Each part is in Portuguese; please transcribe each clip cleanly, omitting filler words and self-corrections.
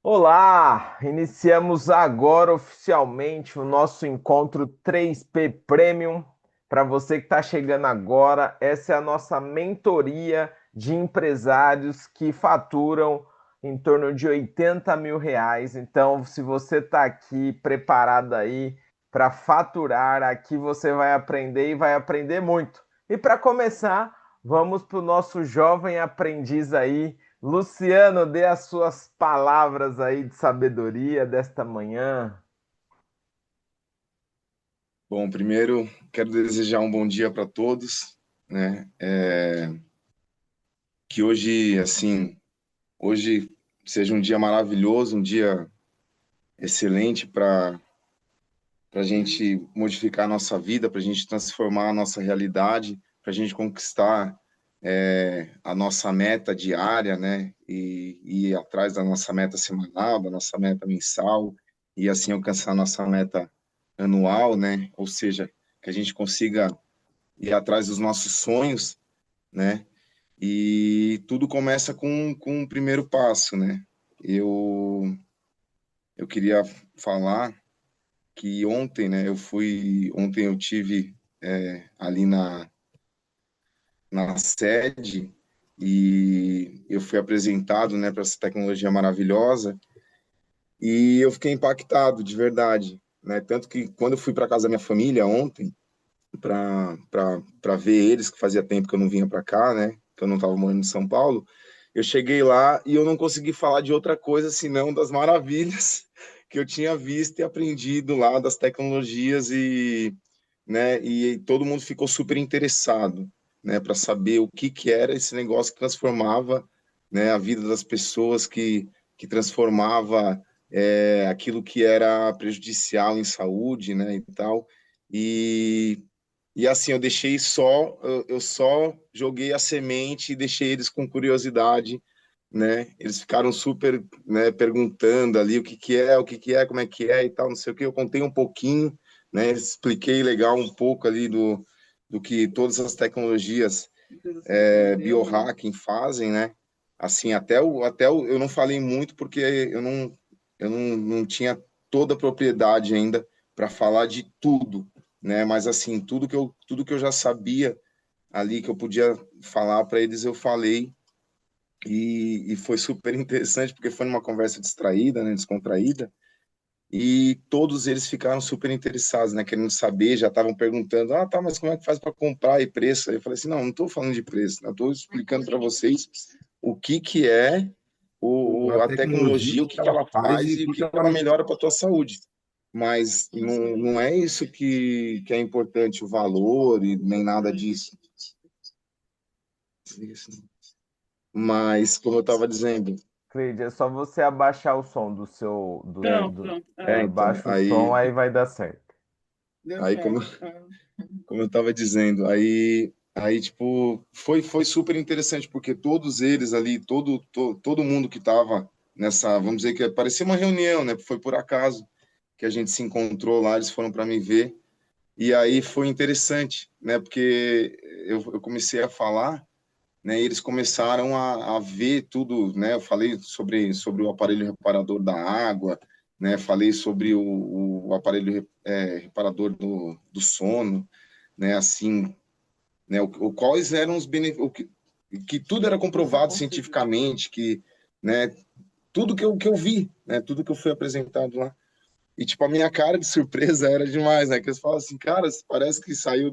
Olá! Iniciamos agora oficialmente o nosso encontro 3P Premium. Para você que está chegando agora, essa é a nossa mentoria de empresários que faturam em torno de R$ 80.000. Então, se você está aqui preparado aí para faturar, aqui você vai aprender e vai aprender muito. E para começar, vamos para o nosso jovem aprendiz aí. Luciano, dê as suas palavras aí de sabedoria desta manhã. Bom, primeiro quero desejar um bom dia para todos, né? Que hoje, assim, hoje seja um dia maravilhoso, um dia excelente para a gente modificar a nossa vida, para a gente transformar a nossa realidade, para a gente conquistar a nossa meta diária, né? E ir atrás da nossa meta semanal, da nossa meta mensal, e assim alcançar a nossa meta anual, né? Ou seja, que a gente consiga ir atrás dos nossos sonhos, né? E tudo começa com o primeiro passo, né? Eu queria falar que ontem, né? Ontem eu tive ali na sede e eu fui apresentado, né, para essa tecnologia maravilhosa e eu fiquei impactado de verdade, né? Tanto que quando eu fui para casa da minha família ontem para ver eles, que fazia tempo que eu não vinha para cá, né? Que eu não estava morando em São Paulo. Eu cheguei lá e eu não consegui falar de outra coisa senão das maravilhas que eu tinha visto e aprendido lá das tecnologias né, e todo mundo ficou super interessado, né, para saber o que era esse negócio que transformava, né, a vida das pessoas, que transformava aquilo que era prejudicial em saúde, né, e tal. E e assim, eu só joguei a semente e deixei eles com curiosidade, né? Eles ficaram super, né, perguntando ali o que é, como é que é e tal, não sei o que. Eu contei um pouquinho, né? Expliquei legal um pouco ali do que todas as tecnologias biohacking fazem, né? Assim, eu não falei muito porque eu não tinha toda a propriedade ainda para falar de tudo, né? Mas assim, tudo que eu já sabia ali que eu podia falar para eles, eu falei e foi super interessante porque foi numa conversa distraída, né, descontraída, e todos eles ficaram super interessados, né, querendo saber, já estavam perguntando, ah, tá, mas como é que faz para comprar e preço? Aí eu falei assim, não estou falando de preço, né, estou explicando para vocês o que é A a tecnologia, tecnologia, o o que que ela ela faz faz e o e o que que ela ela melhora. melhora para a tua saúde. Mas não é isso que é importante, o valor e nem nada disso. Mas, como eu estava dizendo, Cleide, é só você abaixar o som do seu. então, Abaixa o som, aí vai dar certo. aí como eu estava dizendo, tipo, foi super interessante, porque todos eles ali, todo mundo que estava nessa, vamos dizer que parecia uma reunião, né? Foi por acaso que a gente se encontrou lá, eles foram para me ver, e aí foi interessante, né? Porque eu comecei a falar, né? E eles começaram a ver tudo, né? Eu falei sobre o aparelho reparador da água, né? Falei sobre o aparelho reparador do sono, né? Assim, né? Quais eram os benefícios, que tudo era comprovado cientificamente, que, né? Tudo que eu vi, né? Tudo que eu fui apresentado lá. E, tipo, a minha cara de surpresa era demais, né? Que eles falam assim, cara, parece que saiu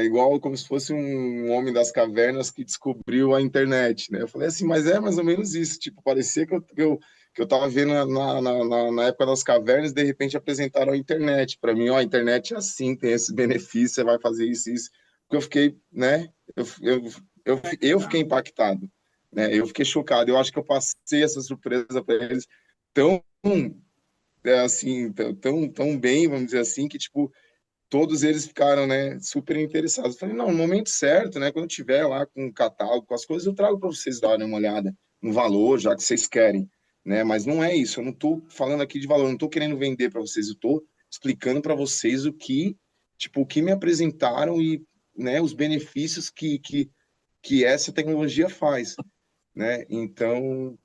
igual como se fosse um homem das cavernas que descobriu a internet, né? Eu falei assim, mas é mais ou menos isso. Tipo, parecia que eu tava vendo na época das cavernas, de repente apresentaram a internet. Para mim, ó, a internet é assim, tem esse benefício, você vai fazer isso, isso. Porque eu fiquei, né? Eu fiquei impactado, né? Eu fiquei chocado. Eu acho que eu passei essa surpresa para eles tão, assim, tão bem, vamos dizer assim, que, tipo, todos eles ficaram, né, super interessados. Eu falei, não, no momento certo, né, quando eu tiver lá com o catálogo, com as coisas, eu trago para vocês darem uma olhada no valor, já que vocês querem, né? Mas não é isso, eu não estou falando aqui de valor, não estou querendo vender para vocês, eu estou explicando para vocês tipo, o que me apresentaram e, né, os benefícios que essa tecnologia faz, né? Então,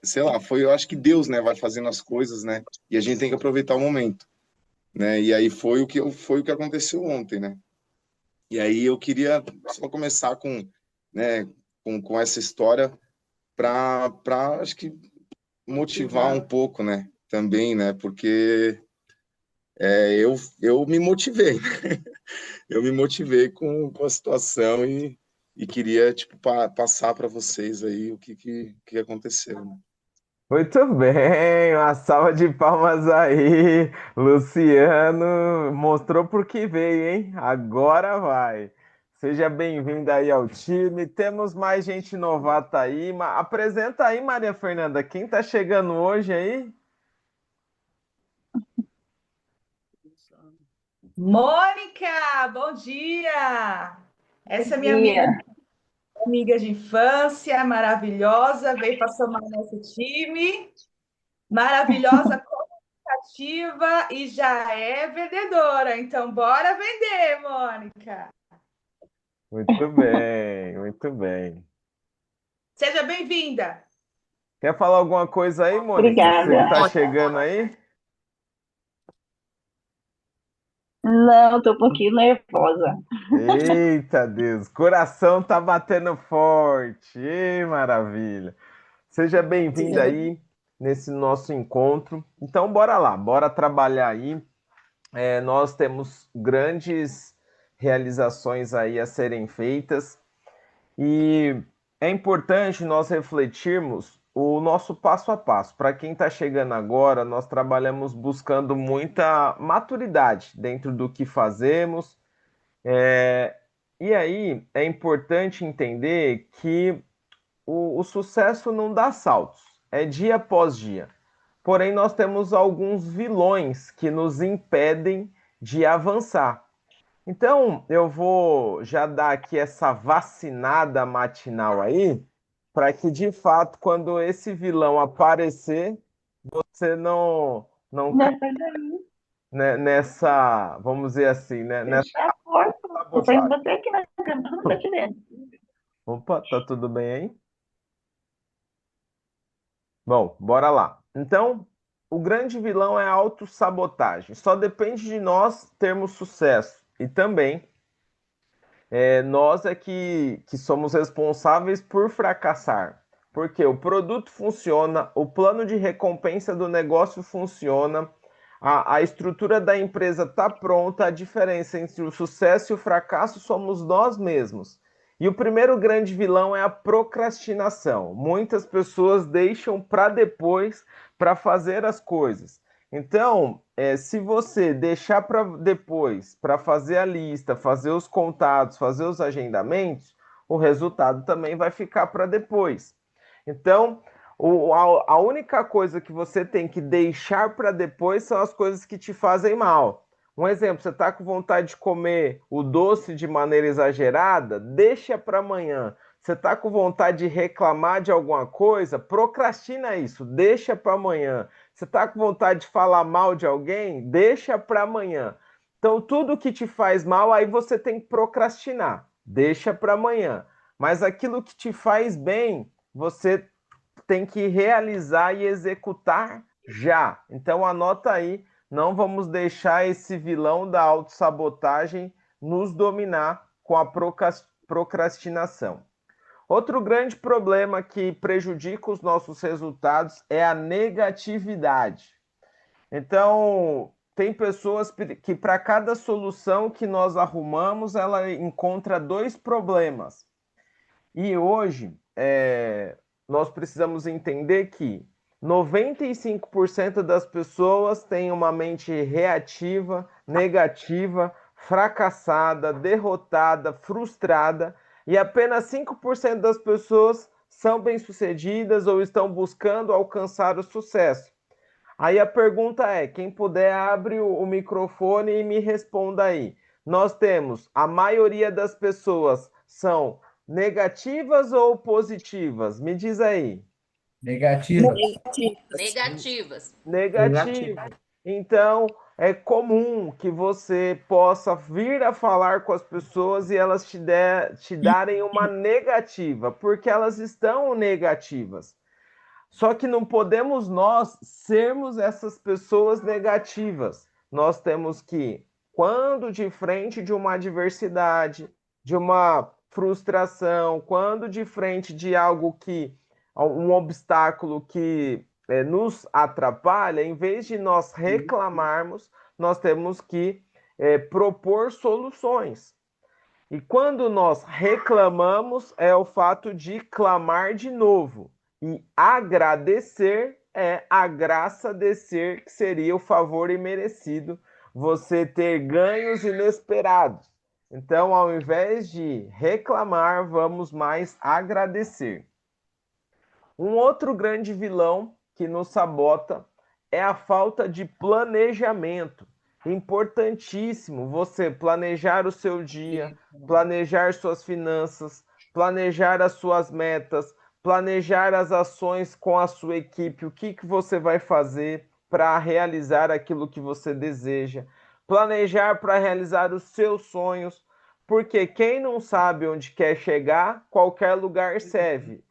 sei lá, foi, eu acho que Deus, né, vai fazendo as coisas, né? E a gente tem que aproveitar o momento, né? E aí foi o que aconteceu ontem, né? E aí eu queria só começar com, né, com essa história para acho que motivar um pouco, né? Também, né? Porque eu me motivei, eu me motivei com a situação e queria tipo passar para vocês aí o que aconteceu, né? Muito bem, uma salva de palmas aí. Luciano mostrou por que veio, hein? Agora vai. Seja bem-vindo aí ao time. Temos mais gente novata aí. Apresenta aí, Maria Fernanda, quem tá chegando hoje aí? Mônica, bom dia! Essa é minha Dia. amiga de infância, maravilhosa, veio para somar nosso time, maravilhosa, comunicativa e já é vendedora. Então, bora vender, Mônica! Muito bem, muito bem. Seja bem-vinda! Quer falar alguma coisa aí, Mônica? Você que Obrigada. tá chegando aí? Não, tô um pouquinho nervosa. Eita Deus, coração tá batendo forte. Ê, maravilha. Seja bem-vindo aí nesse nosso encontro. Então, bora lá, bora trabalhar aí. Nós temos grandes realizações aí a serem feitas e é importante nós refletirmos o nosso passo a passo. Para quem está chegando agora, nós trabalhamos buscando muita maturidade dentro do que fazemos. É, e aí é importante entender que o sucesso não dá saltos, é dia após dia. Porém, nós temos alguns vilões que nos impedem de avançar. Então, eu vou já dar aqui essa vacinada matinal aí, para que de fato, quando esse vilão aparecer, você não caia, né, nessa, vamos dizer assim, né, nessa Fecha a porta. Eu tô indo sabotagem. você aqui na cama, não tô te vendo. Opa, tá tudo bem aí? Bom, bora lá. Então, o grande vilão é a autossabotagem. Só depende de nós termos sucesso. E também nós é que somos responsáveis por fracassar. Porque o produto funciona, o plano de recompensa do negócio funciona, a estrutura da empresa está pronta, a diferença entre o sucesso e o fracasso somos nós mesmos. E o primeiro grande vilão é a procrastinação. Muitas pessoas deixam para depois para fazer as coisas. Então, se você deixar para depois, para fazer a lista, fazer os contatos, fazer os agendamentos, o resultado também vai ficar para depois. Então, a única coisa que você tem que deixar para depois são as coisas que te fazem mal. Um exemplo, você está com vontade de comer o doce de maneira exagerada, deixa para amanhã. Você está com vontade de reclamar de alguma coisa, procrastina isso, deixa para amanhã. Você está com vontade de falar mal de alguém, deixa para amanhã. Então, tudo que te faz mal, aí você tem que procrastinar, deixa para amanhã. Mas aquilo que te faz bem, você tem que realizar e executar já. Então, anota aí, não vamos deixar esse vilão da autossabotagem nos dominar com a procrastinação. Outro grande problema que prejudica os nossos resultados é a negatividade. Então, tem pessoas que para cada solução que nós arrumamos, ela encontra dois problemas. E hoje, nós precisamos entender que 95% das pessoas têm uma mente reativa, negativa, fracassada, derrotada, frustrada, e apenas 5% das pessoas são bem-sucedidas ou estão buscando alcançar o sucesso. Aí a pergunta é: quem puder, abre o microfone e me responda aí. Nós temos a maioria das pessoas são negativas ou positivas? Me diz aí. Negativas. Negativas. Negativo. Então, é comum que você possa vir a falar com as pessoas e elas te darem uma negativa, porque elas estão negativas. Só que não podemos nós sermos essas pessoas negativas. Nós temos que, quando de frente de uma adversidade, de uma frustração, quando de frente de algo que, um obstáculo que nos atrapalha, em vez de nós reclamarmos, nós temos que propor soluções. E quando nós reclamamos, é o fato de clamar de novo. E agradecer é a graça descer, que seria o favor imerecido, você ter ganhos inesperados. Então, ao invés de reclamar, vamos mais agradecer. Um outro grande vilão que nos sabota é a falta de planejamento. Importantíssimo você planejar o seu dia, planejar suas finanças, planejar as suas metas, planejar as ações com a sua equipe, o que você vai fazer para realizar aquilo que você deseja, planejar para realizar os seus sonhos, porque quem não sabe onde quer chegar, qualquer lugar serve.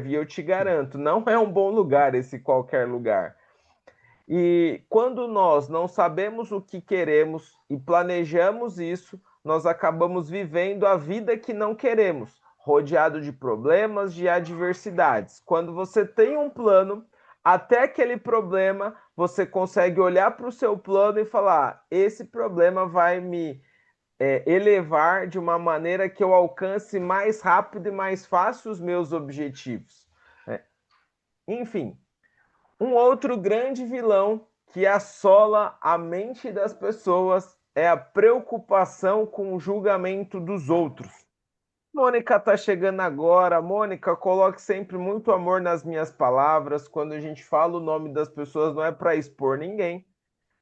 E eu te garanto, não é um bom lugar esse qualquer lugar. E quando nós não sabemos o que queremos e planejamos isso, nós acabamos vivendo a vida que não queremos, rodeado de problemas, de adversidades. Quando você tem um plano, até aquele problema, você consegue olhar para o seu plano e falar: esse problema vai me elevar de uma maneira que eu alcance mais rápido e mais fácil os meus objetivos. Enfim, um outro grande vilão que assola a mente das pessoas é a preocupação com o julgamento dos outros. Mônica está chegando agora. Mônica, coloque sempre muito amor nas minhas palavras. Quando a gente fala o nome das pessoas, não é para expor ninguém,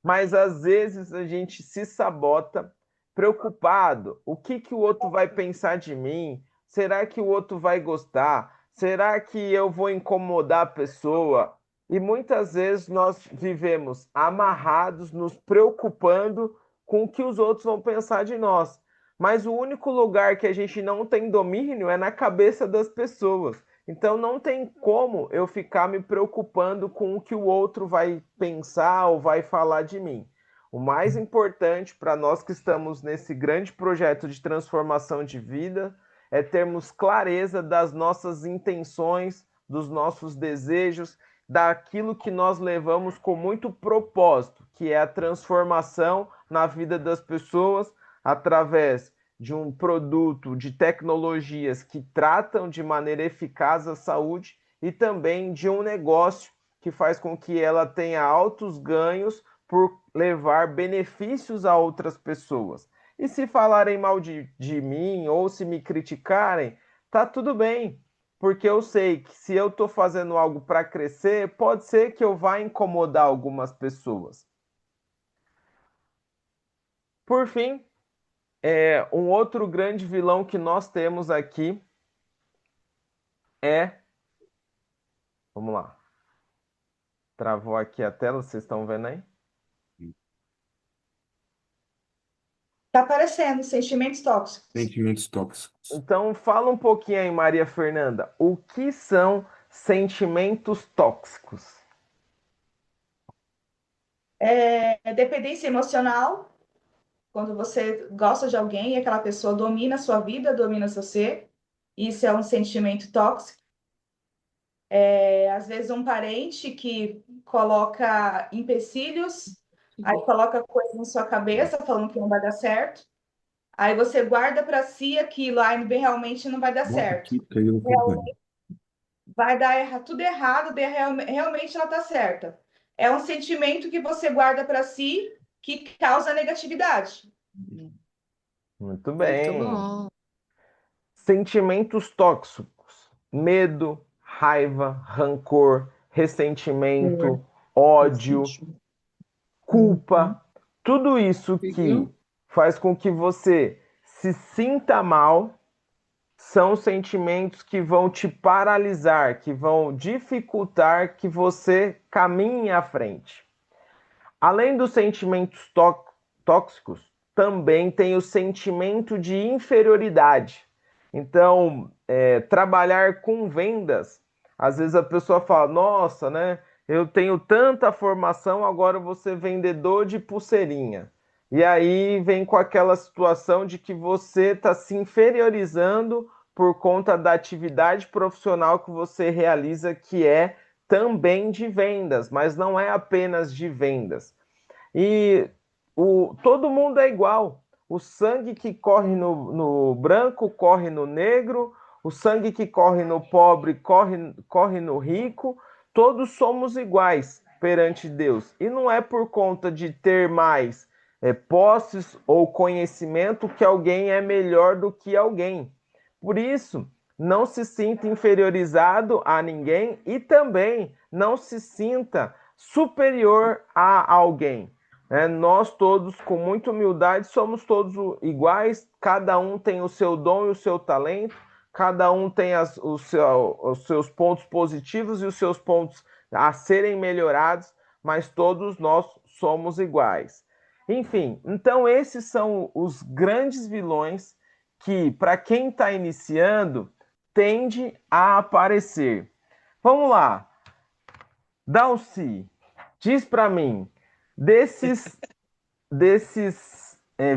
mas às vezes a gente se sabota preocupado. O que o outro vai pensar de mim? Será que o outro vai gostar? Será que eu vou incomodar a pessoa? E muitas vezes nós vivemos amarrados, nos preocupando com o que os outros vão pensar de nós. Mas o único lugar que a gente não tem domínio é na cabeça das pessoas. Então não tem como eu ficar me preocupando com o que o outro vai pensar ou vai falar de mim. O mais importante para nós que estamos nesse grande projeto de transformação de vida é termos clareza das nossas intenções, dos nossos desejos, daquilo que nós levamos com muito propósito, que é a transformação na vida das pessoas através de um produto, de tecnologias que tratam de maneira eficaz a saúde e também de um negócio que faz com que ela tenha altos ganhos por levar benefícios a outras pessoas. E se falarem mal de mim ou se me criticarem, tá tudo bem, porque eu sei que se eu estou fazendo algo para crescer, pode ser que eu vá incomodar algumas pessoas. Por fim, um outro grande vilão que nós temos aqui é... Vamos lá. Travou aqui a tela, vocês estão vendo aí? Está aparecendo sentimentos tóxicos. Sentimentos tóxicos. Então, fala um pouquinho aí, Maria Fernanda. O que são sentimentos tóxicos? Dependência emocional, quando você gosta de alguém e aquela pessoa domina a sua vida, domina seu ser, isso é um sentimento tóxico. Às vezes um parente que coloca empecilhos, aí coloca coisas na sua cabeça falando que não vai dar certo, aí você guarda para si aquilo, aí realmente não vai dar certo. Vai dar tudo errado, realmente ela está certa. É um sentimento que você guarda para si que causa negatividade. Muito bem. Muito bom. Sentimentos tóxicos: medo, raiva, rancor, ressentimento, ódio, culpa. Tudo isso que faz com que você se sinta mal são sentimentos que vão te paralisar, que vão dificultar que você caminhe à frente. Além dos sentimentos tóxicos, também tem o sentimento de inferioridade. Então, trabalhar com vendas, Às vezes a pessoa fala, nossa, né? Eu tenho tanta formação, agora eu vou ser vendedor de pulseirinha. E aí vem com aquela situação de que você está se inferiorizando por conta da atividade profissional que você realiza, que é também de vendas, mas não é apenas de vendas. E todo mundo é igual. O sangue que corre no branco corre no negro, o sangue que corre no pobre corre no rico. Todos somos iguais perante Deus. E não é por conta de ter mais posses ou conhecimento que alguém é melhor do que alguém. Por isso, não se sinta inferiorizado a ninguém e também não se sinta superior a alguém. Nós todos, com muita humildade, somos todos iguais, cada um tem o seu dom e o seu talento, cada um tem os seus pontos positivos e os seus pontos a serem melhorados, mas todos nós somos iguais. Enfim, então esses são os grandes vilões que, para quem está iniciando, tende a aparecer. Vamos lá. Dalci, diz para mim, desses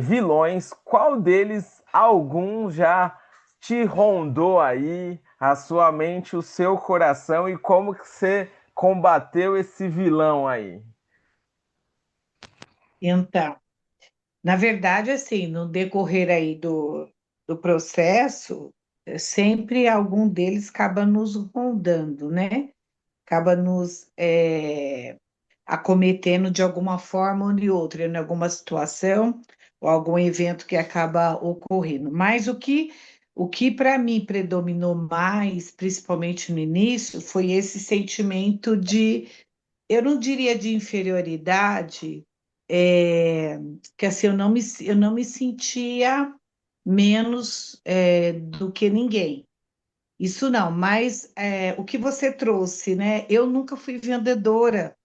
vilões, qual deles algum já te rondou aí, a sua mente, o seu coração, e como que você combateu esse vilão aí? Então, na verdade, assim, no decorrer aí do processo, sempre algum deles acaba nos rondando, né? Acaba nos acometendo de alguma forma ou de outra, em alguma situação ou algum evento que acaba ocorrendo. Mas o que para mim predominou mais, principalmente no início, foi esse sentimento de, eu não diria de inferioridade, que assim, eu não me sentia menos do que ninguém. Isso não, mas o que você trouxe, né? Eu nunca fui vendedora,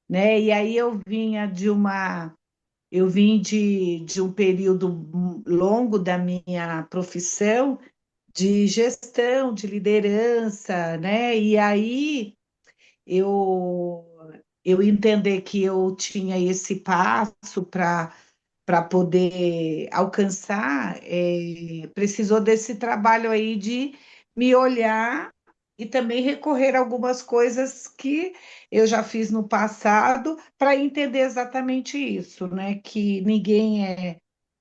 né? E aí eu vim de um período longo da minha profissão de gestão, de liderança, né? E aí eu eu entender que eu tinha esse passo para poder alcançar, precisou desse trabalho aí de me olhar e também recorrer a algumas coisas que eu já fiz no passado para entender exatamente isso, né? Que ninguém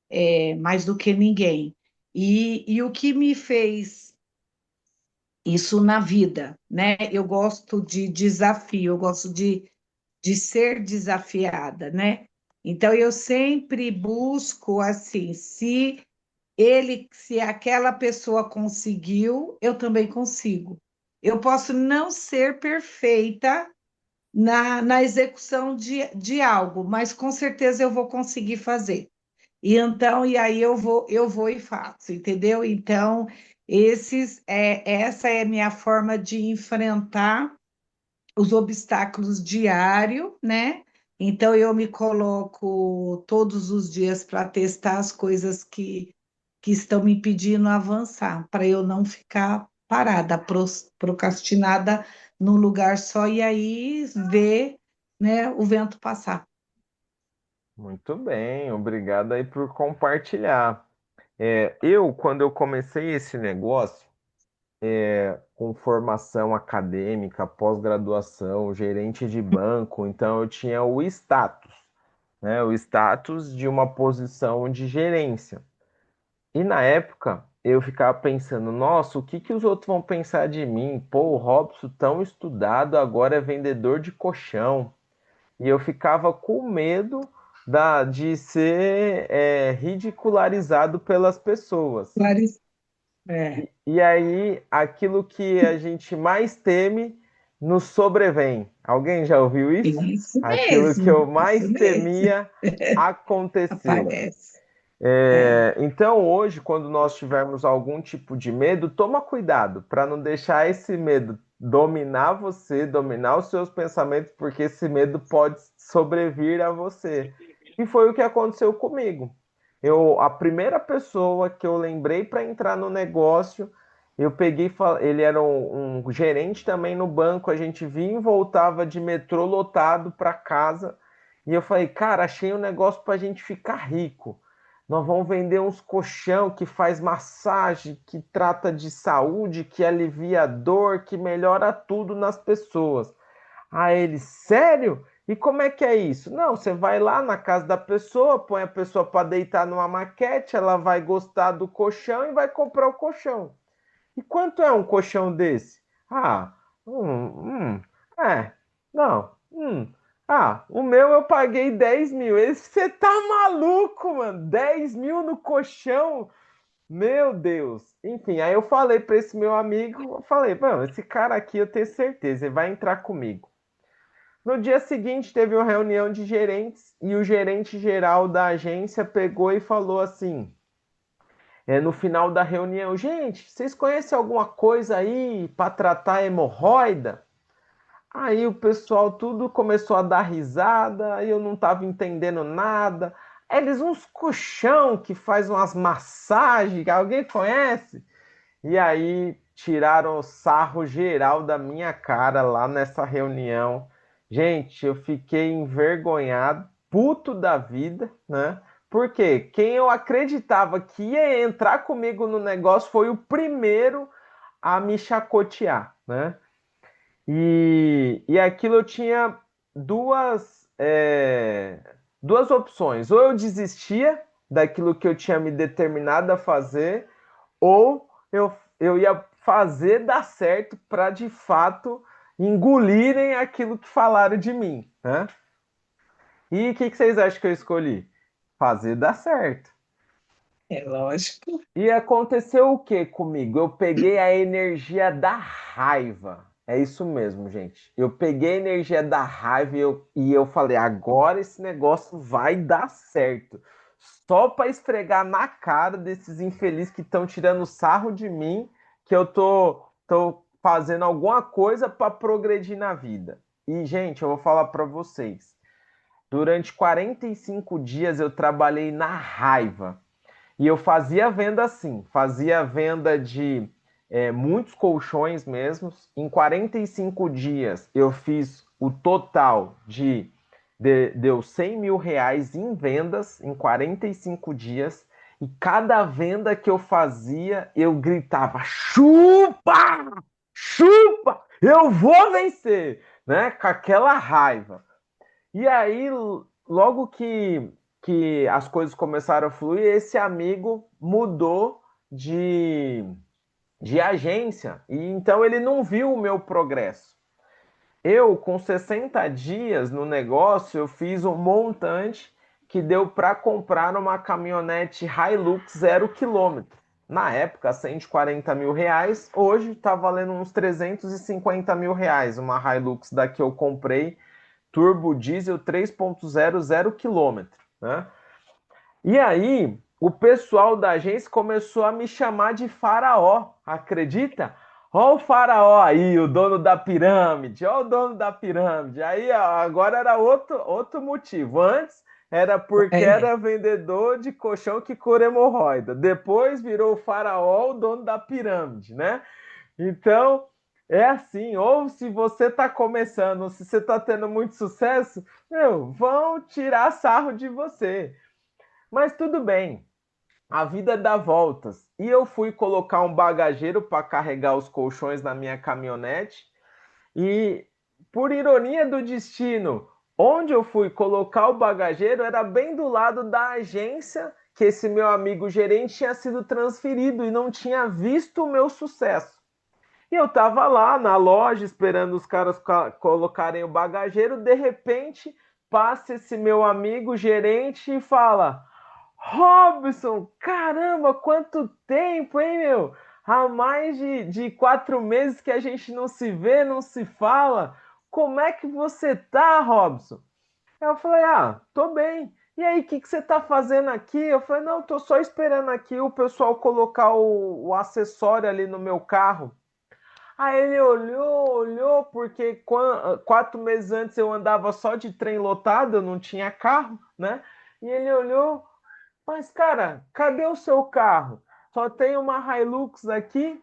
é mais do que ninguém. E o que me fez isso na vida, né? Eu gosto de desafio, eu gosto de ser desafiada, né? Então eu sempre busco assim, se aquela pessoa conseguiu, eu também consigo. Eu posso não ser perfeita na execução de algo, mas com certeza eu vou conseguir fazer. E aí eu vou e faço, entendeu? Então, essa é a minha forma de enfrentar os obstáculos diário, né? Então eu me coloco todos os dias para testar as coisas que estão me impedindo avançar, para eu não ficar parada, procrastinada num lugar só e aí ver, né, o vento passar. Muito bem, obrigado aí por compartilhar. Quando eu comecei esse negócio, com formação acadêmica, pós-graduação, gerente de banco, então eu tinha o status, né? O status de uma posição de gerência. E na época eu ficava pensando, nossa, o que que os outros vão pensar de mim? Pô, o Robson tão estudado, agora é vendedor de colchão. E eu ficava com medo de ser ridicularizado pelas pessoas. Clarice, é, E aí, aquilo que a gente mais teme nos sobrevém. Alguém já ouviu isso? isso Aquilo que eu mesmo, isso mais mesmo, temia aconteceu. aparece. É. Então, hoje, quando nós tivermos algum tipo de medo, toma cuidado para não deixar esse medo dominar você, dominar os seus pensamentos, porque esse medo pode sobrevir a você. E foi o que aconteceu comigo. A primeira pessoa que eu lembrei para entrar no negócio, Eu peguei, ele era um gerente também no banco, a gente vinha e voltava de metrô lotado para casa. E eu falei, cara, achei um negócio para a gente ficar rico. Nós vamos vender uns colchão que faz massagem, que trata de saúde, que alivia a dor, que melhora tudo nas pessoas. Aí ele, sério? E como é que é isso? Não, você vai lá na casa da pessoa, põe a pessoa para deitar numa maquete, ela vai gostar do colchão e vai comprar o colchão. E quanto é um colchão desse? Ah, é, não, o meu eu paguei 10 mil. Você tá maluco, mano? 10 mil no colchão? Meu Deus. Enfim, aí eu falei para esse meu amigo, eu falei, mano, esse cara aqui eu tenho certeza, ele vai entrar comigo. No dia seguinte teve uma reunião de gerentes e o gerente geral da agência pegou e falou assim, no final da reunião, gente, vocês conhecem alguma coisa aí para tratar hemorroida? Aí o pessoal tudo começou a dar risada, aí eu não estava entendendo nada. Eles uns colchão que faz umas massagens, alguém conhece? E aí tiraram o sarro geral da minha cara lá nessa reunião. Gente, eu fiquei envergonhado, puto da vida, né? Porque quem eu acreditava que ia entrar comigo no negócio foi o primeiro a me chacotear, né? E aquilo eu tinha duas opções. Ou eu desistia daquilo que eu tinha me determinado a fazer, ou eu ia fazer dar certo para de fato engolirem aquilo que falaram de mim, né? E o que vocês acham que eu escolhi? Fazer dar certo. É lógico. E aconteceu o que comigo? Eu peguei a energia da raiva. É isso mesmo, gente. Eu peguei a energia da raiva e eu falei, agora esse negócio vai dar certo. Só para esfregar na cara desses infelizes que estão tirando sarro de mim, que eu tô fazendo alguma coisa para progredir na vida. E, gente, eu vou falar para vocês. Durante 45 dias eu trabalhei na raiva. E eu fazia venda assim, fazia venda de muitos colchões mesmo. Em 45 dias eu fiz o total deu 100 mil reais em vendas em 45 dias. E cada venda que eu fazia, eu gritava: chupa! Chupa! Eu vou vencer! Né? Com aquela raiva. E aí, logo que as coisas começaram a fluir, esse amigo mudou de agência. E então ele não viu o meu progresso. Eu, com 60 dias no negócio, eu fiz um montante que deu para comprar uma caminhonete Hilux 0 km. Na época, 140 mil reais. Hoje está valendo uns 350 mil reais. Uma Hilux da que eu comprei turbo diesel 3.0 0 km, né? E aí, o pessoal da agência começou a me chamar de faraó, acredita? Ó o faraó aí, o dono da pirâmide, ó o dono da pirâmide. Aí, ó, agora era outro motivo. Antes era porque era vendedor de colchão que cura hemorroida. Depois virou o faraó, o dono da pirâmide, né? Então, é assim, ou se você está começando, ou se você está tendo muito sucesso, vão tirar sarro de você. Mas tudo bem, a vida dá voltas. E eu fui colocar um bagageiro para carregar os colchões na minha caminhonete. E, por ironia do destino, onde eu fui colocar o bagageiro era bem do lado da agência que esse meu amigo gerente tinha sido transferido e não tinha visto o meu sucesso. E eu tava lá na loja esperando os caras colocarem o bagageiro. De repente, passa esse meu amigo gerente e fala: Robson, caramba, quanto tempo, hein, meu? Há mais de 4 meses que a gente não se vê, não se fala. Como é que você tá, Robson? Eu falei: tô bem. E aí, o que você tá fazendo aqui? Eu falei: não, tô só esperando aqui o pessoal colocar o acessório ali no meu carro. Aí ele olhou, porque 4 meses antes eu andava só de trem lotado, eu não tinha carro, né? E ele olhou, mas cara, cadê o seu carro? Só tem uma Hilux aqui.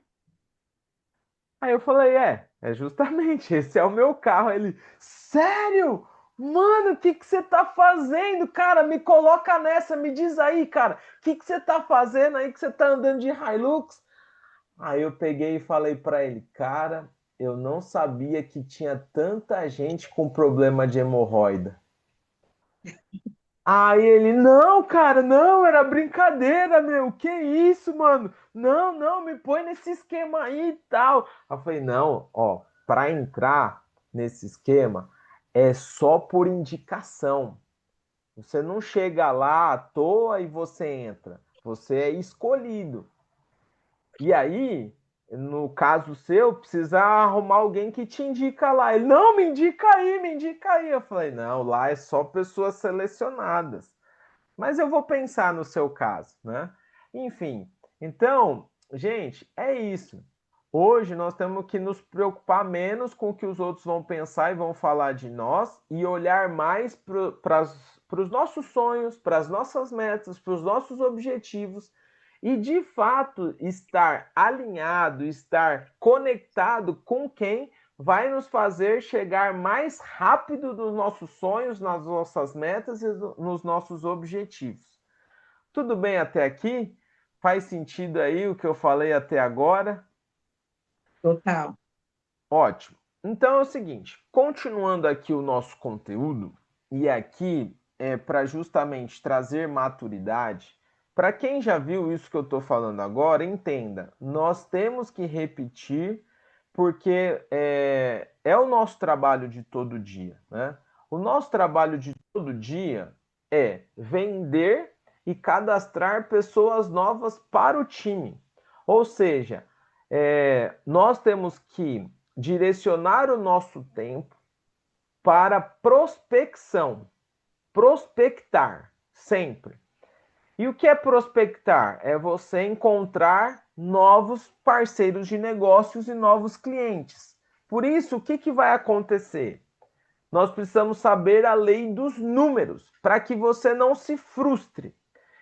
Aí eu falei, é justamente, esse é o meu carro. Aí ele, sério? Mano, o que que você tá fazendo, cara? Me coloca nessa, me diz aí, cara. O que que você tá fazendo aí que você tá andando de Hilux? Aí eu peguei e falei pra ele, cara, eu não sabia que tinha tanta gente com problema de hemorroida. Aí ele, não, cara, não, era brincadeira, meu, que isso, mano? Não, não, me põe nesse esquema aí e tal. Aí eu falei, não, ó, para entrar nesse esquema é só por indicação. Você não chega lá à toa e você entra. Você é escolhido. E aí, no caso seu, precisa arrumar alguém que te indica lá. Ele, não, me indica aí, me indica aí. Eu falei, não, lá é só pessoas selecionadas. Mas eu vou pensar no seu caso, né? Enfim, então, gente, é isso. Hoje nós temos que nos preocupar menos com o que os outros vão pensar e vão falar de nós e olhar mais para os nossos sonhos, para as nossas metas, para os nossos objetivos e de fato estar alinhado, estar conectado com quem vai nos fazer chegar mais rápido nos nossos sonhos, nas nossas metas e nos nossos objetivos. Tudo bem até aqui? Faz sentido aí o que eu falei até agora? Total. Ótimo. Então é o seguinte, continuando aqui o nosso conteúdo, e aqui é para justamente trazer maturidade, para quem já viu isso que eu estou falando agora, entenda, nós temos que repetir porque é o nosso trabalho de todo dia, né? O nosso trabalho de todo dia é vender e cadastrar pessoas novas para o time. Ou seja, nós temos que direcionar o nosso tempo para prospecção, prospectar sempre. E o que é prospectar? É você encontrar novos parceiros de negócios e novos clientes. Por isso, o que, que vai acontecer? Nós precisamos saber a lei dos números para que você não se frustre.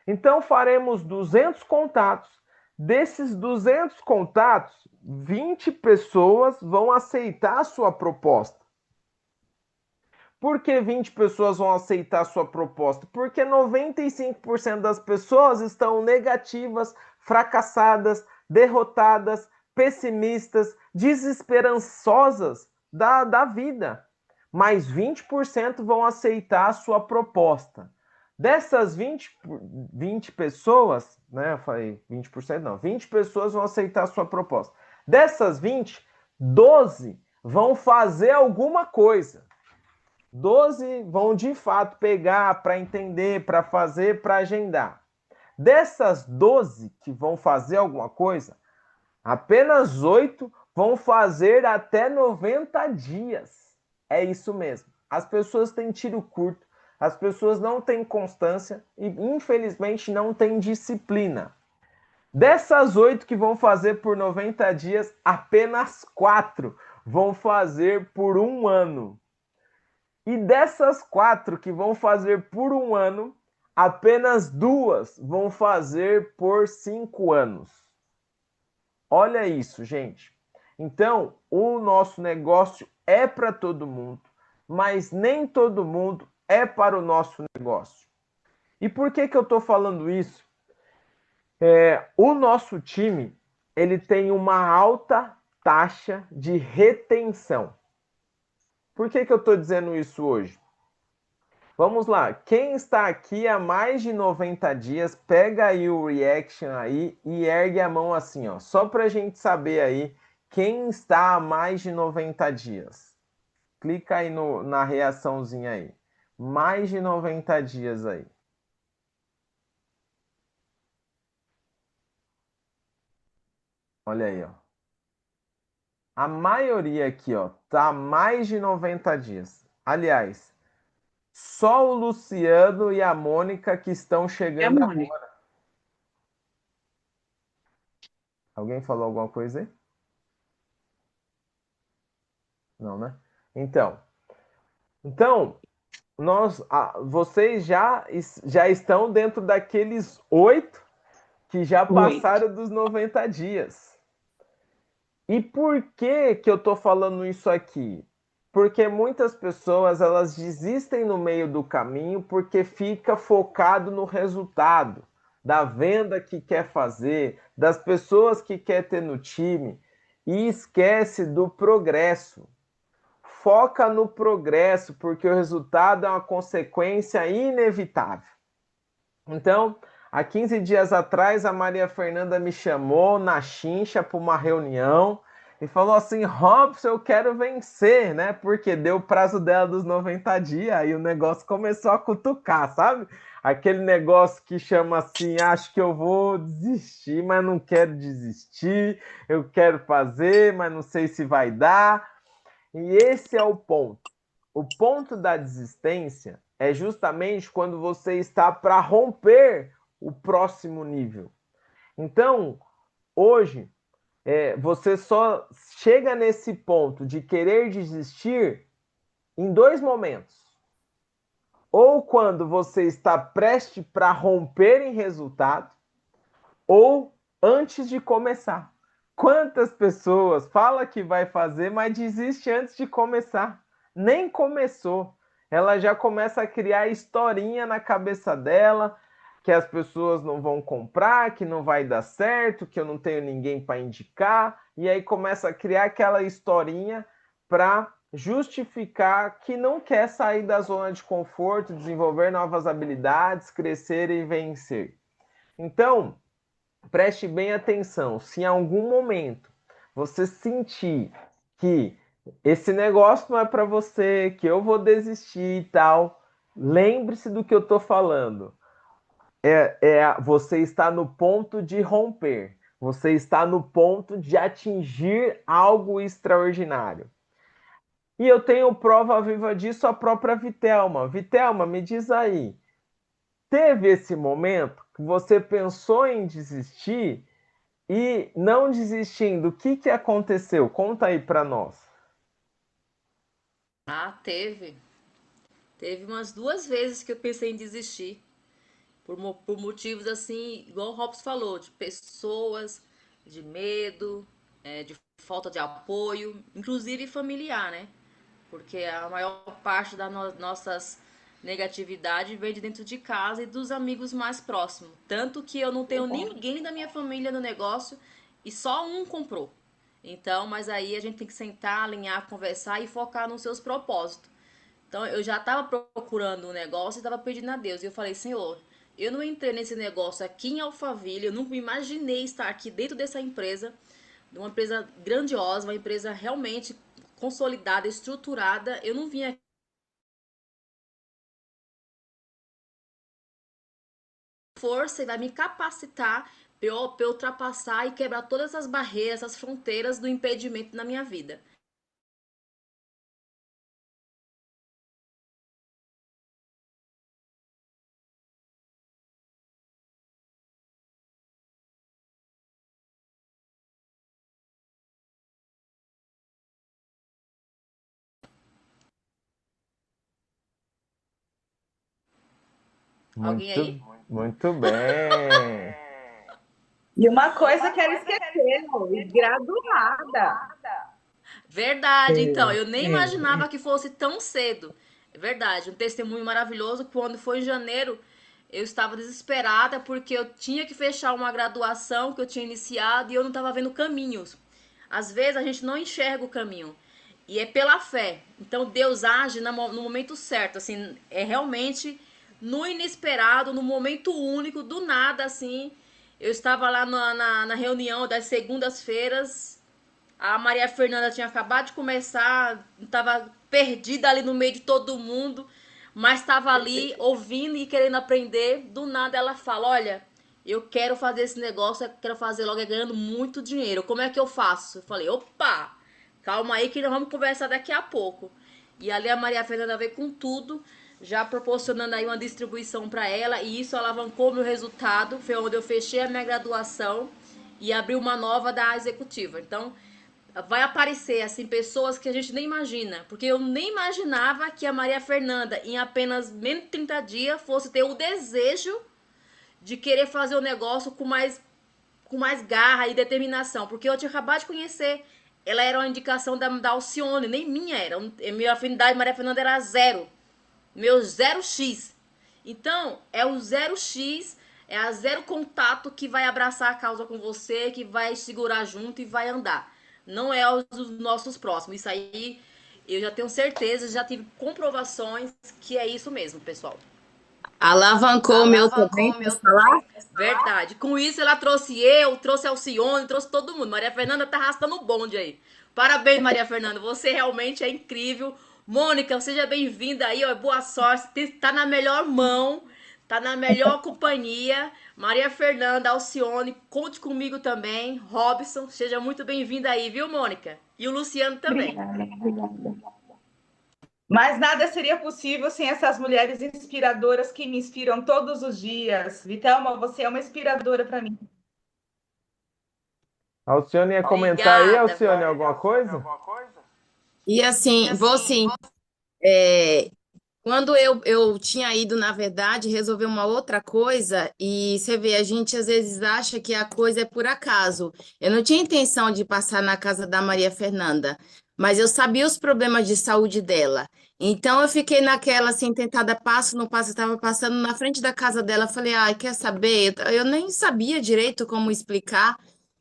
Então, faremos 200 contatos. Desses 200 contatos, 20 pessoas vão aceitar a sua proposta. Por que 20 pessoas vão aceitar a sua proposta? Porque 95% das pessoas estão negativas, fracassadas, derrotadas, pessimistas, desesperançosas da vida. Mas 20% vão aceitar a sua proposta. Dessas 20 pessoas, né? Eu falei 20% não, 20 pessoas vão aceitar a sua proposta. Dessas 20, 12 vão fazer alguma coisa. 12 vão de fato pegar para entender, para fazer, para agendar. Dessas 12 que vão fazer alguma coisa, apenas 8 vão fazer até 90 dias. É isso mesmo. As pessoas têm tiro curto, as pessoas não têm constância e, infelizmente, não têm disciplina. Dessas 8 que vão fazer por 90 dias, apenas 4 vão fazer por um ano. E dessas 4 que vão fazer por um ano, apenas 2 vão fazer por 5 anos. Olha isso, gente. Então, o nosso negócio é para todo mundo, mas nem todo mundo é para o nosso negócio. E por que eu estou falando isso? O nosso time ele tem uma alta taxa de retenção. Por que eu estou dizendo isso hoje? Vamos lá, quem está aqui há mais de 90 dias, pega aí o reaction aí e ergue a mão assim, ó, só para a gente saber aí quem está há mais de 90 dias. Clica aí na reaçãozinha aí. Mais de 90 dias aí. Olha aí, ó. A maioria aqui, ó, tá há mais de 90 dias. Aliás, só o Luciano e a Mônica que estão É a chegando Mônica. agora. Alguém falou alguma coisa aí? Não, né? Então, vocês já estão dentro daqueles 8 que já 8. passaram dos 90 dias. E por que que eu estou falando isso aqui? Porque muitas pessoas elas desistem no meio do caminho porque fica focado no resultado, da venda que quer fazer, das pessoas que quer ter no time e esquece do progresso. Foca no progresso, porque o resultado é uma consequência inevitável. Então, há 15 dias atrás, a Maria Fernanda me chamou na chincha para uma reunião e falou assim: Robson, eu quero vencer, né? Porque deu o prazo dela dos 90 dias e o negócio começou a cutucar, sabe? Aquele negócio que chama assim: acho que eu vou desistir, mas não quero desistir, eu quero fazer, mas não sei se vai dar. E esse é o ponto. O ponto da desistência é justamente quando você está para romper o próximo nível. Então, hoje, você só chega nesse ponto de querer desistir em dois momentos. Ou quando você está prestes para romper em resultado, ou antes de começar. Quantas pessoas fala que vai fazer, mas desiste antes de começar? Nem começou. Ela já começa a criar historinha na cabeça dela, que as pessoas não vão comprar, que não vai dar certo, que eu não tenho ninguém para indicar, e aí começa a criar aquela historinha para justificar que não quer sair da zona de conforto, desenvolver novas habilidades, crescer e vencer. Então, preste bem atenção. Se em algum momento você sentir que esse negócio não é para você, que eu vou desistir e tal, lembre-se do que eu estou falando. Você está no ponto de romper. Você está no ponto de atingir algo extraordinário. E eu tenho prova viva disso, a própria Vitelma. Vitelma, me diz aí, teve esse momento que você pensou em desistir e não desistindo, o que que aconteceu? Conta aí para nós. Ah, teve. Teve umas duas vezes que eu pensei em desistir. Por motivos assim, igual o Robson falou, de pessoas, de medo, de falta de apoio, inclusive familiar, né? Porque a maior parte das nossas negatividade vem de dentro de casa e dos amigos mais próximos. Tanto que eu não tenho ninguém da minha família no negócio e só um comprou. Então, mas aí a gente tem que sentar, alinhar, conversar e focar nos seus propósitos. Então, eu já estava procurando um negócio e estava pedindo a Deus. E eu falei, Senhor, eu não entrei nesse negócio aqui em Alphaville, eu nunca imaginei estar aqui dentro dessa empresa, de uma empresa grandiosa, uma empresa realmente consolidada, estruturada. Eu não vim aqui com força e vai me capacitar para eu ultrapassar e quebrar todas as barreiras, as fronteiras do impedimento na minha vida. Alguém Muito, aí? muito bem. E uma coisa que ela esqueceu, graduada. Verdade, então, É, eu nem imaginava que fosse tão cedo. É verdade, um testemunho maravilhoso. Quando foi em janeiro, eu estava desesperada porque eu tinha que fechar uma graduação que eu tinha iniciado e eu não estava vendo caminhos. Às vezes a gente não enxerga o caminho e é pela fé. Então Deus age no momento certo, assim, é realmente no inesperado, no momento único, do nada, assim. Eu estava lá na reunião das segundas-feiras, a Maria Fernanda tinha acabado de começar, estava perdida ali no meio de todo mundo, mas estava ali ouvindo e querendo aprender. Do nada ela fala: Olha, eu quero fazer esse negócio, eu quero fazer logo ganhando muito dinheiro. Como é que eu faço? Eu falei: Opa, calma aí que nós vamos conversar daqui a pouco. E ali a Maria Fernanda veio com tudo, já proporcionando aí uma distribuição para ela, e isso alavancou meu resultado. Foi onde eu fechei a minha graduação e abri uma nova da executiva. Então, vai aparecer assim pessoas que a gente nem imagina, porque eu nem imaginava que a Maria Fernanda em apenas menos de 30 dias fosse ter o desejo de querer fazer o negócio com com mais garra e determinação, porque eu tinha acabado de conhecer. Ela era uma indicação da Alcione, nem minha era. Minha afinidade com Maria Fernanda era zero. Meu 0x. Então, é o 0x, é a zero contato que vai abraçar a causa com você, que vai segurar junto e vai andar. Não é os nossos próximos. Isso aí eu já tenho certeza, já tive comprovações que é isso mesmo, pessoal. Alavancou o meu também, posso falar? Verdade. Com isso, ela trouxe eu, trouxe Alcione, trouxe todo mundo. Maria Fernanda tá arrastando o bonde aí. Parabéns, Maria Fernanda. Você realmente é incrível. Mônica, seja bem-vinda aí, ó. Boa sorte. Tá na melhor mão, tá na melhor companhia. Maria Fernanda, Alcione, conte comigo também. Robson, seja muito bem-vinda aí, viu, Mônica? E o Luciano também. Obrigada. Mas nada seria possível sem essas mulheres inspiradoras que me inspiram todos os dias. Vitelma, você é uma inspiradora para mim. Alcione ia comentar aí, Obrigada. Alcione, alguma coisa? E assim, vou sim. É, quando eu tinha ido, na verdade, resolver uma outra coisa, e você vê, a gente às vezes acha que a coisa é por acaso. Eu não tinha intenção de passar na casa da Maria Fernanda, mas eu sabia os problemas de saúde dela. Então eu fiquei naquela, assim, tentada passo no passo, eu estava passando na frente da casa dela, falei, ah, quer saber? Eu nem sabia direito como explicar.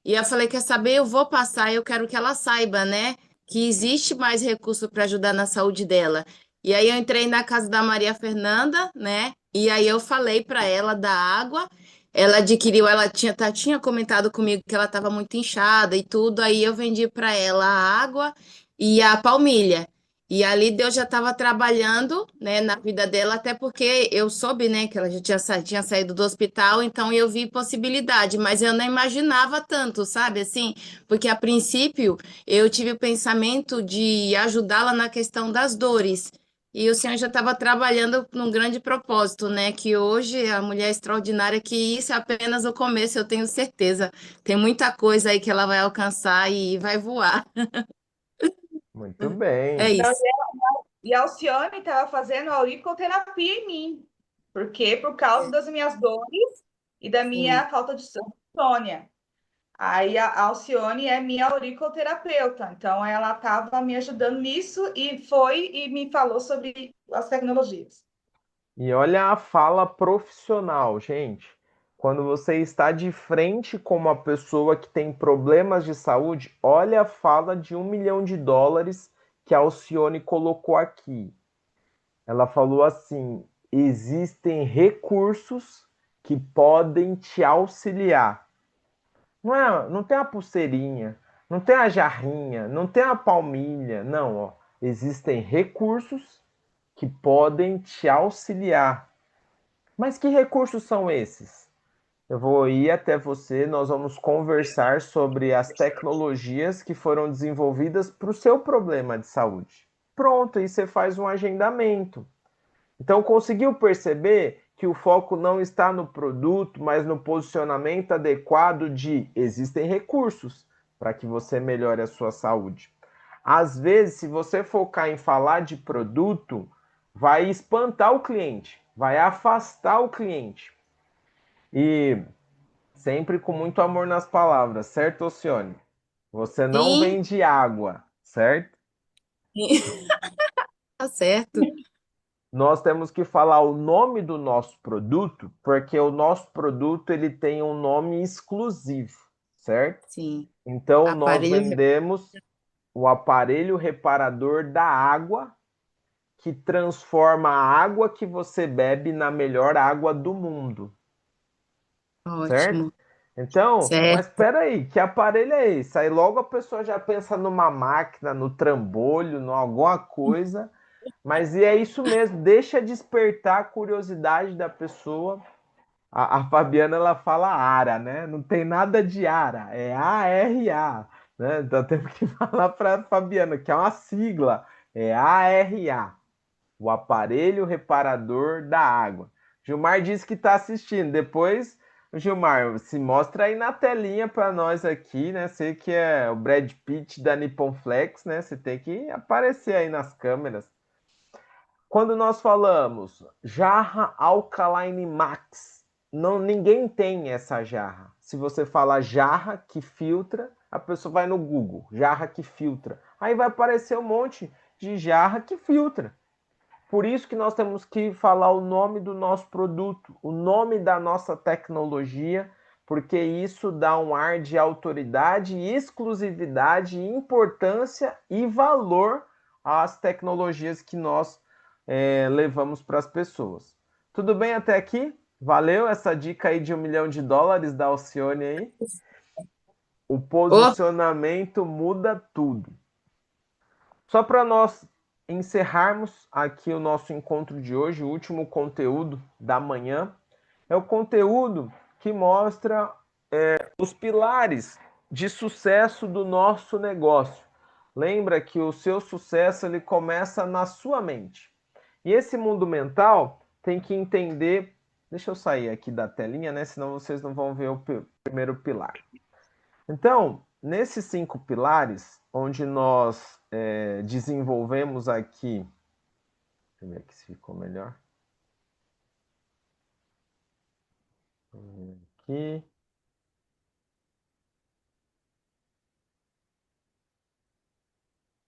E eu falei, quer saber? Eu vou passar, eu quero que ela saiba, né? Que existe mais recurso para ajudar na saúde dela. E aí eu entrei na casa da Maria Fernanda, né? E aí eu falei para ela da água. Ela adquiriu, ela tinha comentado comigo que ela estava muito inchada e tudo. Aí eu vendi para ela a água e a palmilha. E ali Deus já estava trabalhando, né, na vida dela, até porque eu soube, né, que ela já tinha saído do hospital, então eu vi possibilidade, mas eu não imaginava tanto, sabe, assim, porque a princípio eu tive o pensamento de ajudá-la na questão das dores. E o Senhor já estava trabalhando num grande propósito, né? Que hoje a mulher extraordinária, que isso é apenas o começo, eu tenho certeza. Tem muita coisa aí que ela vai alcançar e vai voar. Muito É bem. Não, isso. e a Alcione estava fazendo auriculoterapia em mim. Por quê? Por causa das minhas dores e da Sim. minha falta de insônia. Aí a Alcione é minha auriculoterapeuta, então ela estava me ajudando nisso e foi e me falou sobre as tecnologias. E olha a fala profissional, gente. Quando você está de frente com uma pessoa que tem problemas de saúde, olha a fala de US$ 1 milhão que a Alcione colocou aqui. Ela falou assim: existem recursos que podem te auxiliar. Não tem a pulseirinha, não tem a jarrinha, não tem a palmilha. Não, ó. Existem recursos que podem te auxiliar. Mas que recursos são esses? Eu vou ir até você, nós vamos conversar sobre as tecnologias que foram desenvolvidas para o seu problema de saúde. Pronto, aí você faz um agendamento. Então, conseguiu perceber que o foco não está no produto, mas no posicionamento adequado de existem recursos para que você melhore a sua saúde. Às vezes, se você focar em falar de produto, vai espantar o cliente, vai afastar o cliente. E sempre com muito amor nas palavras, certo, Ocione? Você não Sim, vende água, certo? tá certo. Nós temos que falar o nome do nosso produto, porque o nosso produto ele tem um nome exclusivo, certo? Sim. Então nós Aparelho. vendemos o aparelho reparador da água, que transforma a água que você bebe na melhor água do mundo, certo? Ótimo. Então, mas Certo. espera aí, que aparelho é esse? Aí logo a pessoa já pensa numa máquina, no trambolho, em alguma coisa. Mas e é isso mesmo, deixa despertar a curiosidade da pessoa. A Fabiana ela fala ARA, né? Não tem nada de ARA, é ARA, né? Então temos que falar para a Fabiana, que é uma sigla, é ARA, o aparelho reparador da água. Gilmar disse que está assistindo. Depois, Gilmar, se mostra aí na telinha para nós aqui, né? Você que é o Brad Pitt da Nippon Flex, né? Você tem que aparecer aí nas câmeras. Quando nós falamos jarra Alkaline Max, não, ninguém tem essa jarra. se você falar jarra que filtra, a pessoa vai no Google, jarra que filtra. Aí vai aparecer um monte de jarra que filtra. Por isso que nós temos que falar o nome do nosso produto, o nome da nossa tecnologia, porque isso dá um ar de autoridade, exclusividade, importância e valor às tecnologias que nós levamos para as pessoas. Tudo bem até aqui? Valeu essa dica aí de $1 milhão da Alcione aí? O posicionamento muda tudo. Só para nós encerrarmos aqui o nosso encontro de hoje, o último conteúdo da manhã, é o conteúdo que mostra os pilares de sucesso do nosso negócio. Lembra que o seu sucesso ele começa na sua mente. E esse mundo mental tem que entender... Deixa eu sair aqui da telinha, né? Senão vocês não vão ver o primeiro pilar. Então, nesses 5 pilares, onde nós desenvolvemos aqui... Deixa eu ver aqui se ficou melhor. Aqui.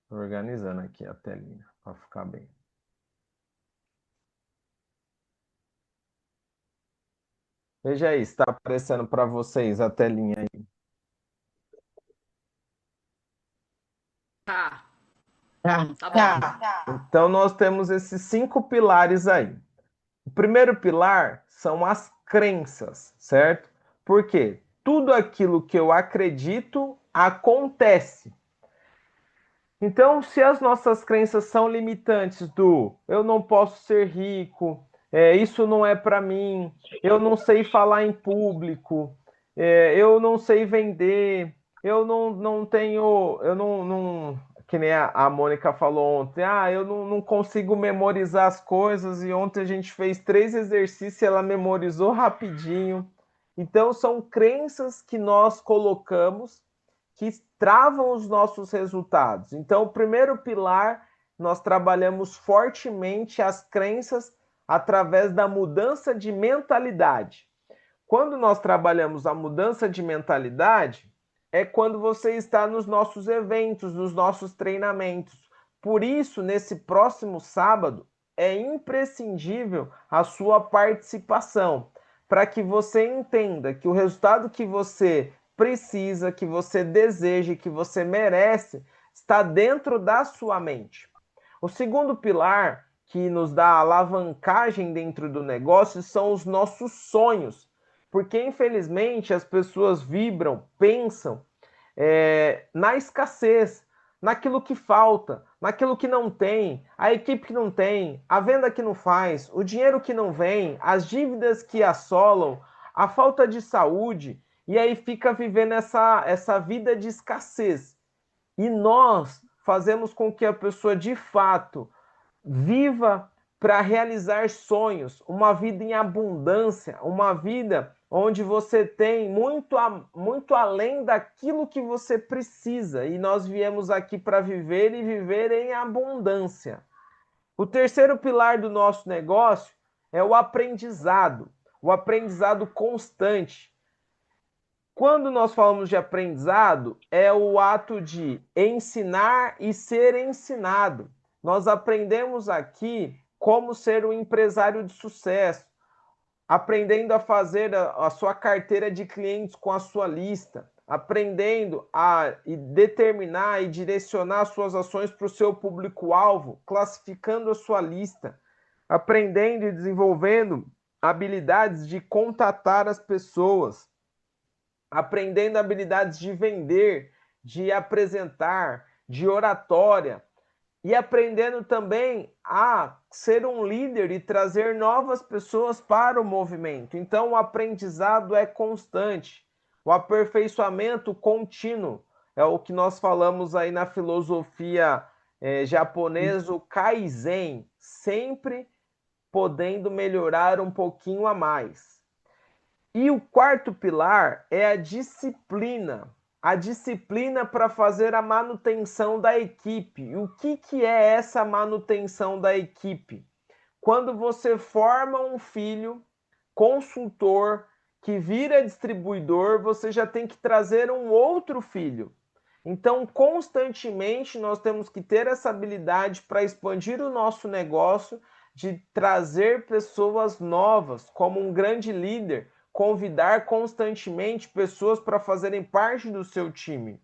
Estou organizando aqui a telinha para ficar bem. Veja aí, está aparecendo para vocês a telinha aí. Tá. Tá bom. Tá. Então, nós temos esses 5 pilares aí. O primeiro pilar são as crenças, certo? Por quê? Tudo aquilo que eu acredito acontece. Então, se as nossas crenças são limitantes do eu não posso ser rico, isso não é para mim, eu não sei falar em público, eu não sei vender, eu não tenho, eu não que nem a Mônica falou ontem, eu não consigo memorizar as coisas, e ontem a gente fez 3 exercícios e ela memorizou rapidinho. Então, são crenças que nós colocamos que travam os nossos resultados. Então, o primeiro pilar, nós trabalhamos fortemente as crenças através da mudança de mentalidade. Quando nós trabalhamos a mudança de mentalidade, é quando você está nos nossos eventos, nos nossos treinamentos. Por isso, nesse próximo sábado, é imprescindível a sua participação, para que você entenda que o resultado que você precisa, que você deseja, que você merece, está dentro da sua mente. O segundo pilar que nos dá alavancagem dentro do negócio são os nossos sonhos, porque infelizmente as pessoas vibram, pensam na escassez, naquilo que falta, naquilo que não tem, a equipe que não tem, a venda que não faz, o dinheiro que não vem, as dívidas que assolam, a falta de saúde, e aí fica vivendo essa vida de escassez. E nós fazemos com que a pessoa de fato viva para realizar sonhos, uma vida em abundância, uma vida onde você tem muito além daquilo que você precisa. E nós viemos aqui para viver e viver em abundância. O terceiro pilar do nosso negócio é o aprendizado constante. Quando nós falamos de aprendizado, é o ato de ensinar e ser ensinado. Nós aprendemos aqui como ser um empresário de sucesso, aprendendo a fazer a sua carteira de clientes com a sua lista, aprendendo a determinar e direcionar suas ações para o seu público-alvo, classificando a sua lista, aprendendo e desenvolvendo habilidades de contatar as pessoas, aprendendo habilidades de vender, de apresentar, de oratória, e aprendendo também a ser um líder e trazer novas pessoas para o movimento. Então, o aprendizado é constante, o aperfeiçoamento contínuo, é o que nós falamos aí na filosofia japonesa, o Kaizen, sempre podendo melhorar um pouquinho a mais. E o quarto pilar é a disciplina para fazer a manutenção da equipe. E o que é essa manutenção da equipe? Quando você forma um filho consultor que vira distribuidor, você já tem que trazer um outro filho. Então, constantemente, nós temos que ter essa habilidade para expandir o nosso negócio, de trazer pessoas novas, como um grande líder, convidar constantemente pessoas para fazerem parte do seu time.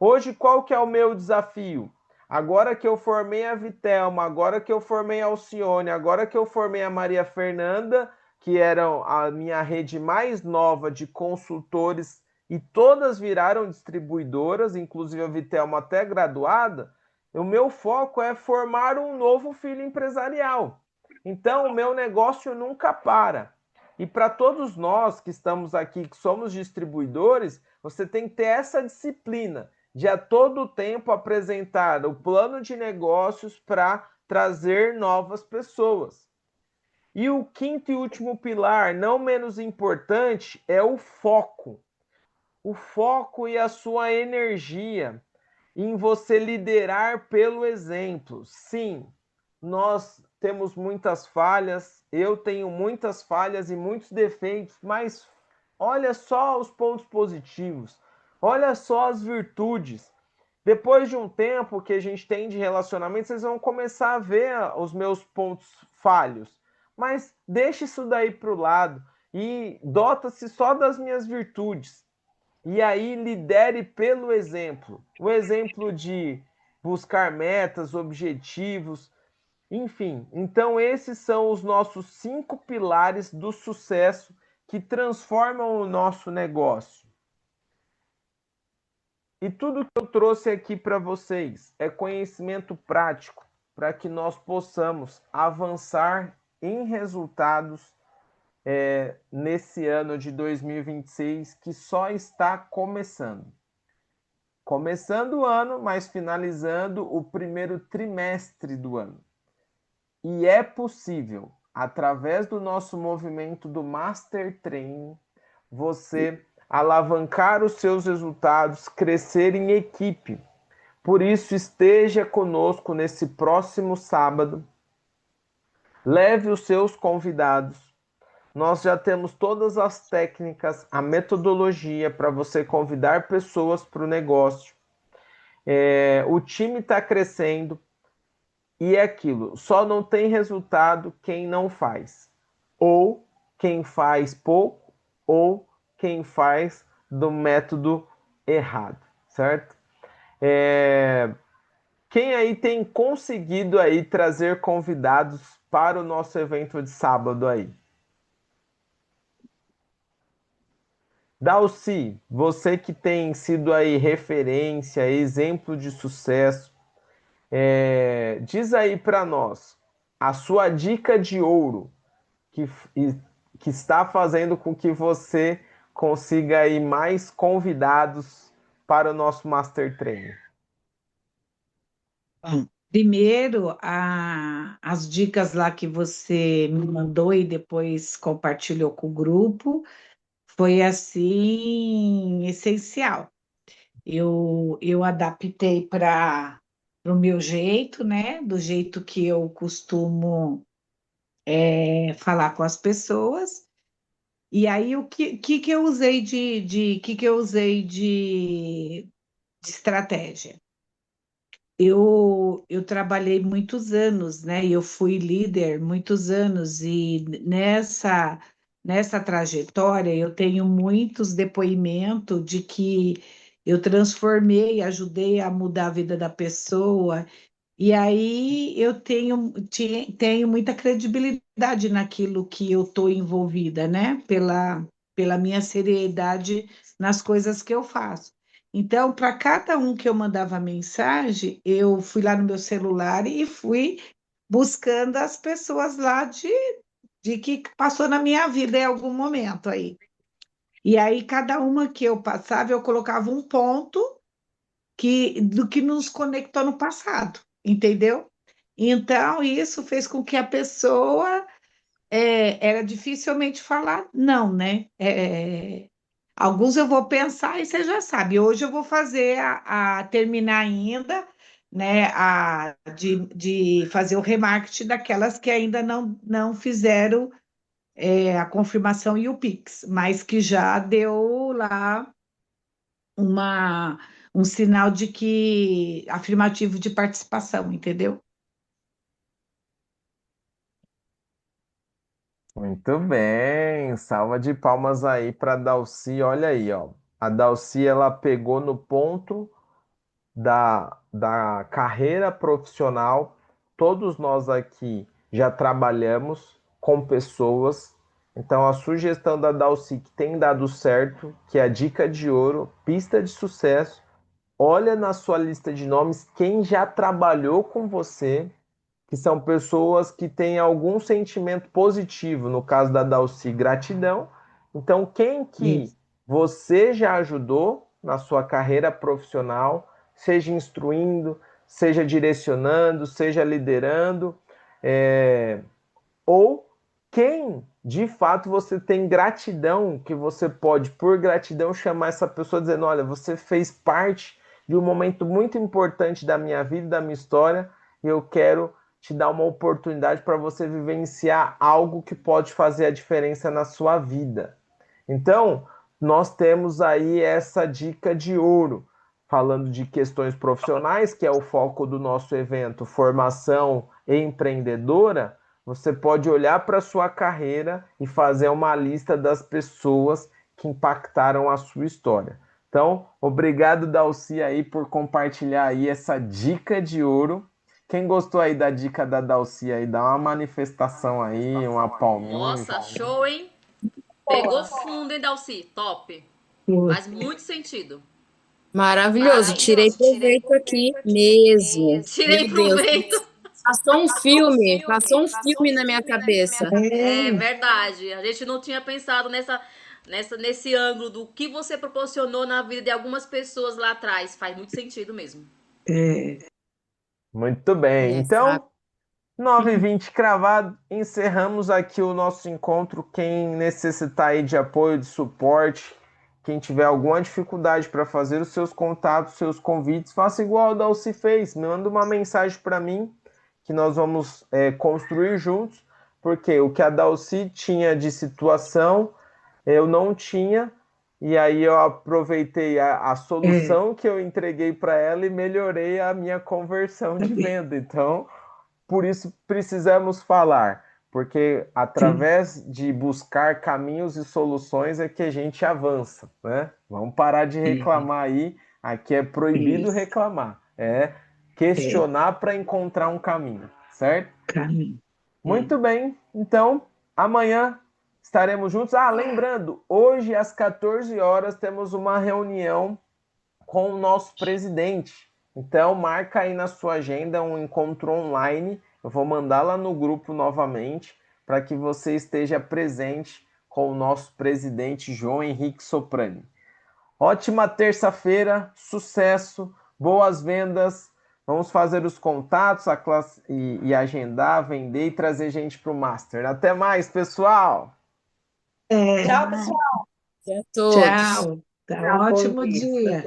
Hoje, qual que é o meu desafio? Agora que eu formei a Vitelma, agora que eu formei a Alcione, agora que eu formei a Maria Fernanda, que eram a minha rede mais nova de consultores, e todas viraram distribuidoras, inclusive a Vitelma até graduada, o meu foco é formar um novo filho empresarial. Então, o meu negócio nunca para. E para todos nós que estamos aqui, que somos distribuidores, você tem que ter essa disciplina de a todo tempo apresentar o plano de negócios para trazer novas pessoas. E o quinto e último pilar, não menos importante, é o foco. O foco e a sua energia em você liderar pelo exemplo. Sim, nós temos muitas falhas, eu tenho muitas falhas e muitos defeitos, mas olha só os pontos positivos, olha só as virtudes. Depois de um tempo que a gente tem de relacionamento, vocês vão começar a ver os meus pontos falhos. Mas deixe isso daí para o lado e dota-se só das minhas virtudes. E aí lidere pelo exemplo. O exemplo de buscar metas, objetivos, enfim. Então esses são os nossos 5 pilares do sucesso que transformam o nosso negócio. E tudo que eu trouxe aqui para vocês é conhecimento prático para que nós possamos avançar em resultados nesse ano de 2026 que só está começando. Começando o ano, mas finalizando o primeiro trimestre do ano. E é possível, através do nosso movimento do Master Training, você alavancar os seus resultados, crescer em equipe. Por isso, esteja conosco nesse próximo sábado. Leve os seus convidados. Nós já temos todas as técnicas, a metodologia para você convidar pessoas para o negócio. O time está crescendo e é aquilo. Só não tem resultado quem não faz. Ou quem faz pouco, ou quem faz do método errado, certo? Quem aí tem conseguido aí trazer convidados para o nosso evento de sábado aí? Dalci, você que tem sido aí referência, exemplo de sucesso, diz aí para nós a sua dica de ouro que está fazendo com que você consiga aí mais convidados para o nosso Master Training. Bom, primeiro, as dicas lá que você me mandou e depois compartilhou com o grupo, foi assim, essencial. Eu adaptei para o meu jeito, né? Do jeito que eu costumo falar com as pessoas. E aí, o que eu usei que eu usei de estratégia? Eu trabalhei muitos anos, né? Eu fui líder muitos anos, e nessa trajetória eu tenho muitos depoimentos de que eu transformei, ajudei a mudar a vida da pessoa, e aí eu tenho muita credibilidade naquilo que eu estou envolvida, né? Pela minha seriedade nas coisas que eu faço. Então, para cada um que eu mandava mensagem, eu fui lá no meu celular e fui buscando as pessoas lá de que passou na minha vida em algum momento aí. E aí, cada uma que eu passava, eu colocava um ponto do que nos conectou no passado, entendeu? Então, isso fez com que a pessoa era dificilmente falar não, né? Alguns eu vou pensar e você já sabe. Hoje eu vou fazer a terminar ainda, né? De fazer o remarketing daquelas que ainda não fizeram a confirmação e o Pix, mas que já deu lá uma, um sinal de que afirmativo de participação, entendeu? Muito bem, salva de palmas aí para Dalci. Olha aí, ó. A Dalci ela pegou no ponto da carreira profissional. Todos nós aqui já trabalhamos com pessoas. Então, a sugestão da Dalci que tem dado certo, que é a dica de ouro, pista de sucesso. Olha na sua lista de nomes quem já trabalhou com você, que são pessoas que têm algum sentimento positivo, no caso da Dalci, gratidão. Então, quem que Isso. você já ajudou na sua carreira profissional, seja instruindo, seja direcionando, seja liderando, ou quem de fato você tem gratidão, que você pode, por gratidão, chamar essa pessoa dizendo: olha, você fez parte de um momento muito importante da minha vida, da minha história, e eu quero te dar uma oportunidade para você vivenciar algo que pode fazer a diferença na sua vida. Então, nós temos aí essa dica de ouro, falando de questões profissionais, que é o foco do nosso evento, formação empreendedora. Você pode olhar para a sua carreira e fazer uma lista das pessoas que impactaram a sua história. Então, obrigado, Dalci, aí por compartilhar aí essa dica de ouro. Quem gostou aí da dica da Dalci aí, dá uma manifestação aí, uma palminha. Nossa, show, hein? Pegou fundo, hein, Dalci? Top. Foi. Faz muito sentido. Maravilhoso, tirei Maravilhoso. proveito aqui mesmo. Tirei Meu Deus, proveito. passou um filme na minha cabeça. É verdade. A gente não tinha pensado nesse ângulo do que você proporcionou na vida de algumas pessoas lá atrás. Faz muito sentido mesmo. É, Muito bem. Sabe? Então, 9h20 cravado, encerramos aqui o nosso encontro. Quem necessitar aí de apoio, de suporte, quem tiver alguma dificuldade para fazer os seus contatos, seus convites, faça igual o Dalci fez. Manda uma mensagem para mim que nós vamos construir juntos, porque o que a Dalci tinha de situação, eu não tinha, e aí eu aproveitei a solução que eu entreguei para ela e melhorei a minha conversão de venda. Então, por isso precisamos falar, porque sim, através de buscar caminhos e soluções é que a gente avança, né? Vamos parar de reclamar aí. Aqui é proibido isso, reclamar, é é, questionar para encontrar um caminho, certo? caminho. Muito bem, então amanhã estaremos juntos. Ah, lembrando, hoje às 14 horas temos uma reunião com o nosso presidente. Então, marca aí na sua agenda um encontro online. Eu vou mandar lá no grupo novamente para que você esteja presente com o nosso presidente João Henrique Soprani. Ótima terça-feira, sucesso, boas vendas. Vamos fazer os contatos e agendar, vender e trazer gente para o Master. Até mais, pessoal! É, Tchau, pessoal. A todos. tchau, tá ótimo dia.